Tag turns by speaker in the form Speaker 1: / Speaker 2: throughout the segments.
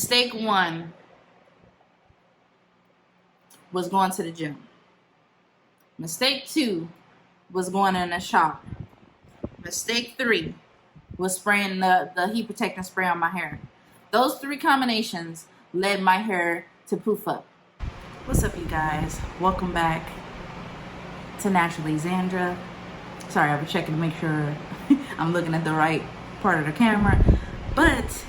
Speaker 1: Mistake one was going to the gym. Mistake two was going in the shop. Mistake three was spraying the heat protectant spray on my hair. Those three combinations led my hair to poof up. What's up, you guys? Welcome back to Naturally Xandra. Sorry, I was checking to make sure I'm looking at the right part of the camera. But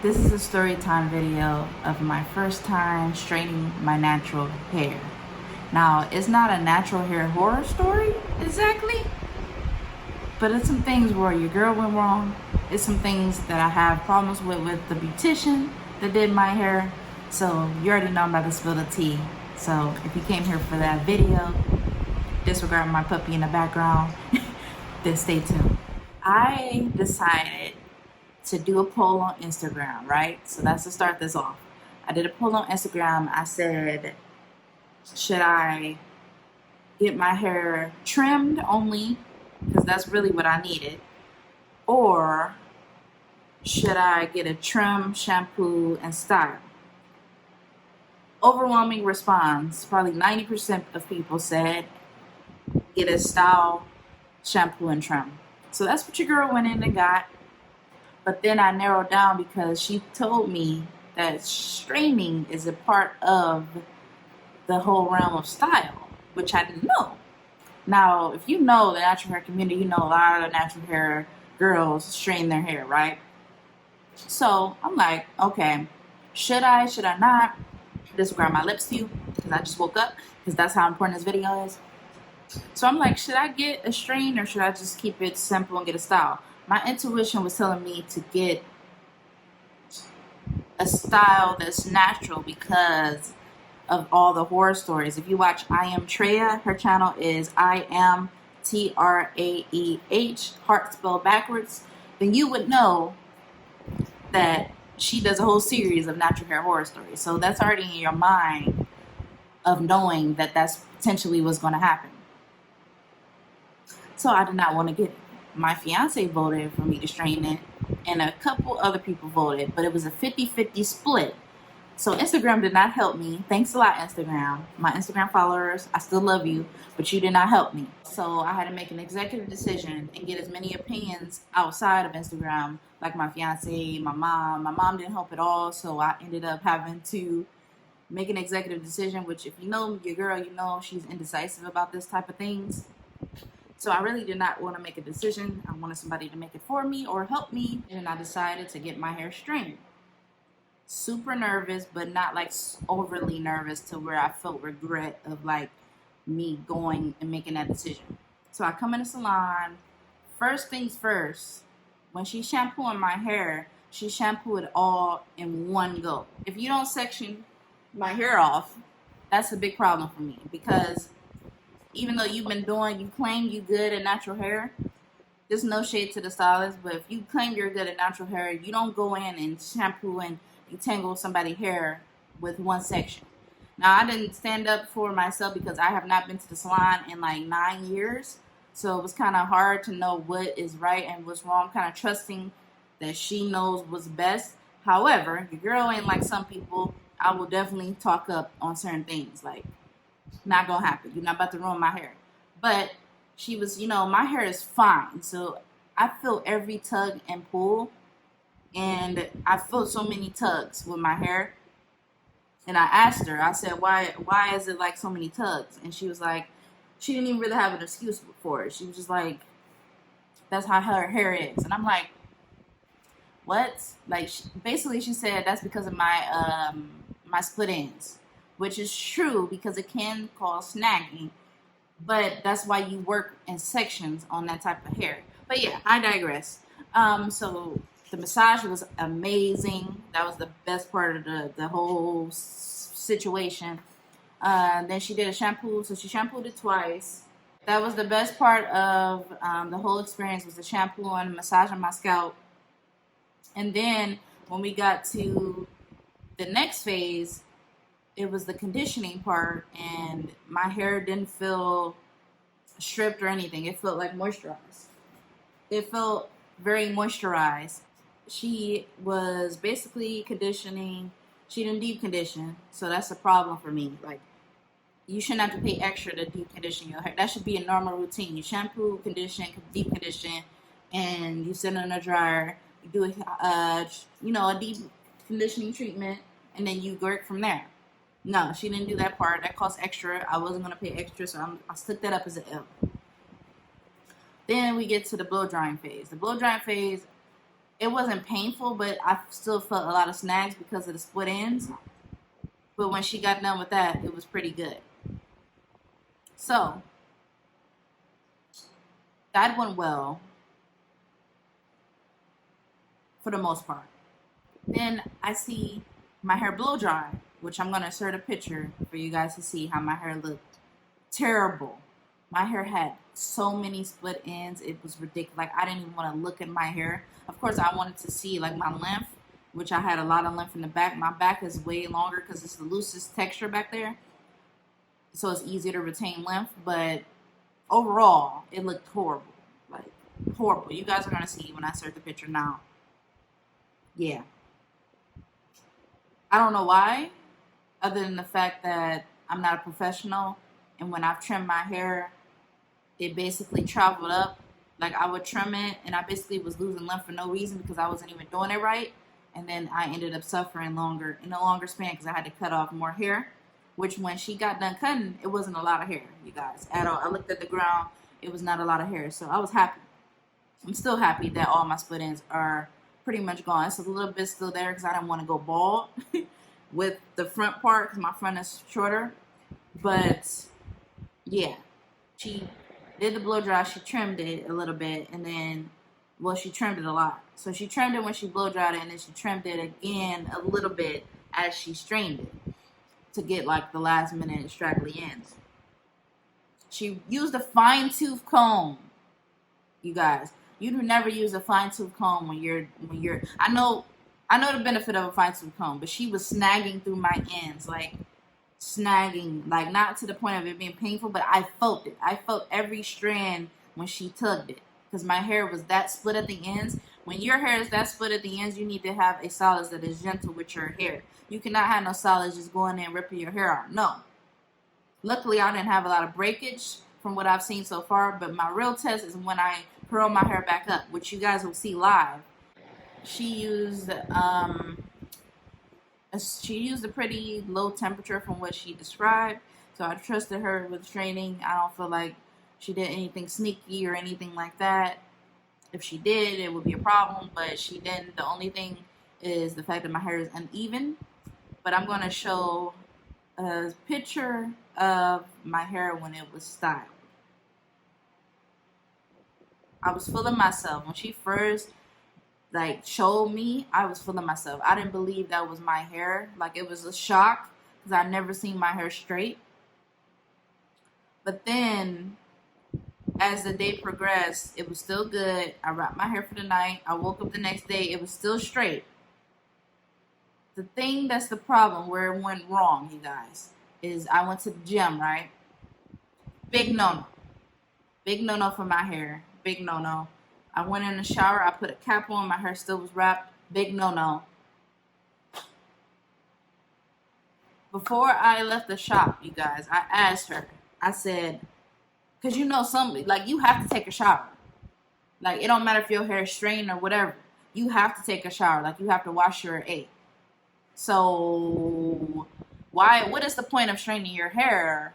Speaker 1: this is a story time video of my first time straightening my natural hair. Now, it's not a natural hair horror story exactly, but it's some things where your girl went wrong. It's some things that I have problems with the beautician that did my hair. So you already know I'm about to spill the tea. So if you came here for that video, disregard my puppy in the background, then stay tuned. I decided to do a poll on Instagram, right? So that's to start this off. I did a poll on Instagram. I said, should I get my hair trimmed only, because that's really what I needed, or should I get a trim, shampoo, and style? Overwhelming response, probably 90% of people said get a style, shampoo, and trim. So that's what your girl went in and got. But then I narrowed down because she told me that straightening is a part of the whole realm of style, which I didn't know. Now, if you know the natural hair community, you know a lot of natural hair girls straighten their hair, right? So I'm like, okay, should I not? Disregard my lips to you because I just woke up, because that's how important this video is. So I'm like, should I get a strain or should I just keep it simple and get a style? My intuition was telling me to get a style that's natural because of all the horror stories. If you watch I Am Treah, her channel is I Am Traeh, heart spelled backwards, then you would know that she does a whole series of natural hair horror stories. So that's already in your mind of knowing that that's potentially what's going to happen. So I did not want to get it. My fiance voted for me to straighten it, and a couple other people voted, but it was a 50-50 split. So Instagram did not help me. Thanks a lot, Instagram. My Instagram followers, I still love you, but you did not help me. So I had to make an executive decision and get as many opinions outside of Instagram, like my fiance, my mom. My mom didn't help at all, so I ended up having to make an executive decision, which if you know your girl, you know she's indecisive about this type of things. So I really did not want to make a decision. I wanted somebody to make it for me or help me, and I decided to get my hair straightened. Super nervous, but not like overly nervous to where I felt regret of like me going and making that decision. So I come in the salon. First things first, when she's shampooing my hair, she shampooed it all in one go. If you don't section my hair off, that's a big problem for me, because even though you claim you good at natural hair, there's no shade to the stylist, but if you claim you're good at natural hair, you don't go in and shampoo and detangle somebody's hair with one section. Now, I didn't stand up for myself because I have not been to the salon in like 9 years. So it was kind of hard to know what is right and what's wrong, kind of trusting that she knows what's best. However, your girl ain't like some people. I will definitely talk up on certain things. Like, not gonna happen. You're not about to ruin my hair. But she was, my hair is fine. So I feel every tug and pull. And I felt so many tugs with my hair. And I asked her, I said, why is it like so many tugs? And she was like, she didn't even really have an excuse for it. She was just like, that's how her hair is. And I'm like, what? Like, basically she said that's because of my my split ends, which is true because it can cause snagging. But that's why you work in sections on that type of hair. But yeah, I digress. So the massage was amazing. That was the best part of the whole situation. Then she did a shampoo, so she shampooed it twice. That was the best part of the whole experience, was the shampoo and the massage on my scalp. And then when we got to the next phase, it was the conditioning part, and my hair didn't feel stripped or anything. It felt like moisturized. It felt very moisturized. she was basically conditioning. She didn't deep condition, so that's a problem for me. Like, you shouldn't have to pay extra to deep condition your hair. That should be a normal routine. You shampoo, condition, deep condition, and you sit in a dryer. You do a deep conditioning treatment, and then you work from there. No, she didn't do that part. That costs extra. I wasn't gonna pay extra, so I took that up as an L. Then we get to the blow drying phase. The blow drying phase, it wasn't painful, but I still felt a lot of snags because of the split ends. But when she got done with that, it was pretty good. So that went well for the most part. Then I see my hair blow dry, which I'm going to insert a picture for you guys to see how my hair looked. Terrible. My hair had so many split ends. It was ridiculous. Like, I didn't even want to look at my hair. Of course, I wanted to see like my length, which I had a lot of length in the back. My back is way longer because it's the loosest texture back there, so it's easier to retain length. But overall, it looked horrible. Like, horrible. You guys are going to see when I insert the picture now. Yeah. I don't know why, other than the fact that I'm not a professional, and when I've trimmed my hair, it basically traveled up. Like, I would trim it, and I basically was losing length for no reason because I wasn't even doing it right. And then I ended up suffering in a longer span because I had to cut off more hair, which when she got done cutting, it wasn't a lot of hair, you guys, at all. I looked at the ground. It was not a lot of hair, so I was happy. I'm still happy that all my split ends are pretty much gone. It's a little bit still there because I didn't want to go bald with the front part because my front is shorter. But yeah, she did the blow dry. She trimmed it a little bit, and then, well, she trimmed it a lot. So she trimmed it when she blow dried it, and then she trimmed it again a little bit as she strained it to get like the last minute straggly ends. She used a Finetooth comb, you guys. You do never use a Finetooth comb when you're. I know the benefit of a Finetooth comb, but she was snagging through my ends, like snagging, like not to the point of it being painful, but I felt it. I felt every strand when she tugged it because my hair was that split at the ends. When your hair is that split at the ends, you need to have a stylist that is gentle with your hair. You cannot have no stylist just going in and ripping your hair out. No. Luckily, I didn't have a lot of breakage from what I've seen so far, but my real test is when I curl my hair back up, which you guys will see live. She used a pretty low temperature from what she described, so I trusted her with training. I don't feel like she did anything sneaky or anything like that. If she did, it would be a problem, but she didn't. The only thing is the fact that my hair is uneven, but I'm going to show a picture of my hair when it was styled. I was feeling myself. When she first showed me, I was feeling myself. I didn't believe that was my hair. Like, it was a shock because I'd never seen my hair straight. But then, as the day progressed, it was still good. I wrapped my hair for the night. I woke up the next day. It was still straight. The thing that's the problem, where it went wrong, you guys, is I went to the gym, right? Big no-no. Big no-no for my hair. Big no-no. I went in the shower. I put a cap on. My hair still was wrapped. Big no-no. Before I left the shop, you guys, I asked her. I said, because you have to take a shower. Like, it don't matter if your hair is straightened or whatever. You have to take a shower. Like, you have to wash your hair. So, what is the point of straightening your hair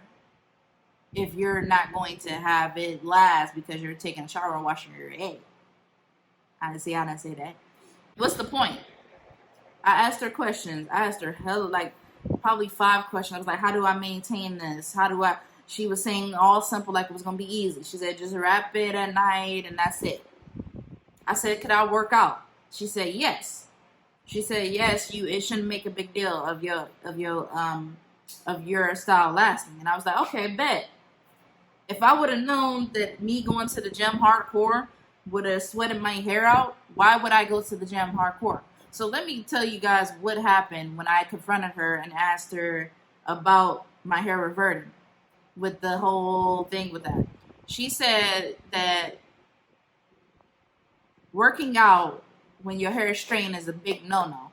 Speaker 1: if you're not going to have it last because you're taking a shower and washing your hair? I didn't say that. What's the point? I asked her questions. I asked her probably 5 questions. I was like, how do I maintain this? She was saying all simple, like it was going to be easy. She said, just wrap it at night and that's it. I said, could I work out? She said, yes. She said, yes, it shouldn't make a big deal of your style lasting. And I was like, okay, bet. If I would have known that me going to the gym hardcore would have sweated my hair out, why would I go to the gym hardcore? So let me tell you guys what happened when I confronted her and asked her about my hair reverting with the whole thing with that. She said that working out when your hair is straightened is a big no-no.